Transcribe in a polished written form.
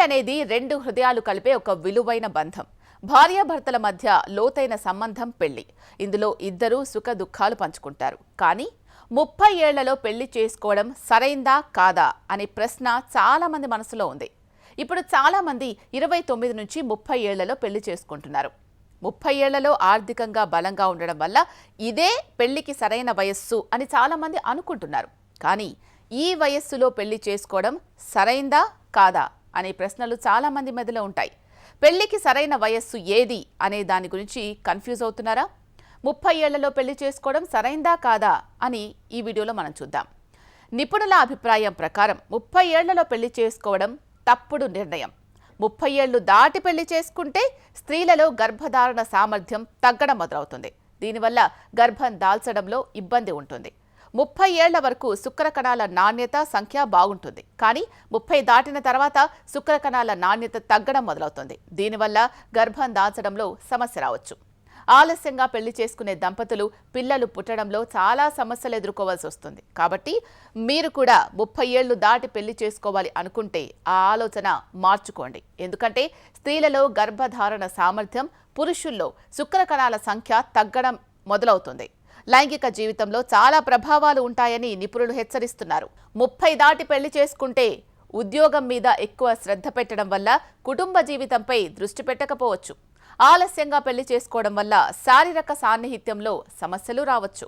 అనేది రెండు హృదయాలు కలిపే ఒక విలువైన బంధం. భార్యాభర్తల మధ్య లోతైన సంబంధం పెళ్లి. ఇందులో ఇద్దరూ సుఖ దుఃఖాలు పంచుకుంటారు. కానీ 30 ఏళ్లలో పెళ్లి చేసుకోవడం సరైందా కాదా అనే ప్రశ్న చాలా మంది మనసులో ఉంది. ఇప్పుడు చాలా మంది 29 నుంచి 30 ఏళ్లలో పెళ్లి చేసుకుంటున్నారు. 30 ఏళ్లలో ఆర్థికంగా బలంగా ఉండడం వల్ల ఇదే పెళ్లికి సరైన వయస్సు అని చాలా మంది అనుకుంటున్నారు. కానీ ఈ వయస్సులో పెళ్లి చేసుకోవడం సరైందా కాదా అనే ప్రశ్నలు చాలా మంది మెదలో ఉంటాయి. పెళ్లికి సరైన వయస్సు ఏది అనే దాని గురించి కన్ఫ్యూజ్ అవుతున్నారా? 30 ఏళ్లలో పెళ్లి చేసుకోవడం సరైందా కాదా అని ఈ వీడియోలో మనం చూద్దాం. నిపుణుల అభిప్రాయం ప్రకారం 30 ఏళ్లలో పెళ్లి చేసుకోవడం తప్పుడు నిర్ణయం. 30 ఏళ్లు దాటి పెళ్లి చేసుకుంటే స్త్రీలలో గర్భధారణ సామర్థ్యం తగ్గడం మొదలవుతుంది. దీనివల్ల గర్భం దాల్చడంలో ఇబ్బంది ఉంటుంది. 30 ఏళ్ల వరకు శుక్రకణాల నాణ్యత సంఖ్య బాగుంటుంది. కానీ 30 దాటిన తర్వాత శుక్రకణాల నాణ్యత తగ్గడం మొదలవుతుంది. దీనివల్ల గర్భం దాల్చడంలో సమస్య రావచ్చు. ఆలస్యంగా పెళ్లి చేసుకునే దంపతులు పిల్లలు పుట్టడంలో చాలా సమస్యలు ఎదుర్కోవాల్సి వస్తుంది. కాబట్టి మీరు కూడా 30 ఏళ్లు దాటి పెళ్లి చేసుకోవాలి అనుకుంటే ఆ ఆలోచన మార్చుకోండి. ఎందుకంటే స్త్రీలలో గర్భధారణ సామర్థ్యం, పురుషుల్లో శుక్రకణాల సంఖ్య తగ్గడం మొదలవుతుంది. లైంగిక జీవితంలో చాలా ప్రభావాలు ఉంటాయని నిపుణులు హెచ్చరిస్తున్నారు. 30 దాటి పెళ్లి చేసుకుంటే ఉద్యోగం మీద ఎక్కువ శ్రద్ధ పెట్టడం వల్ల కుటుంబ జీవితంపై దృష్టి పెట్టకపోవచ్చు. ఆలస్యంగా పెళ్లి చేసుకోవడం వల్ల శారీరక సాన్నిహిత్యంలో సమస్యలు రావచ్చు.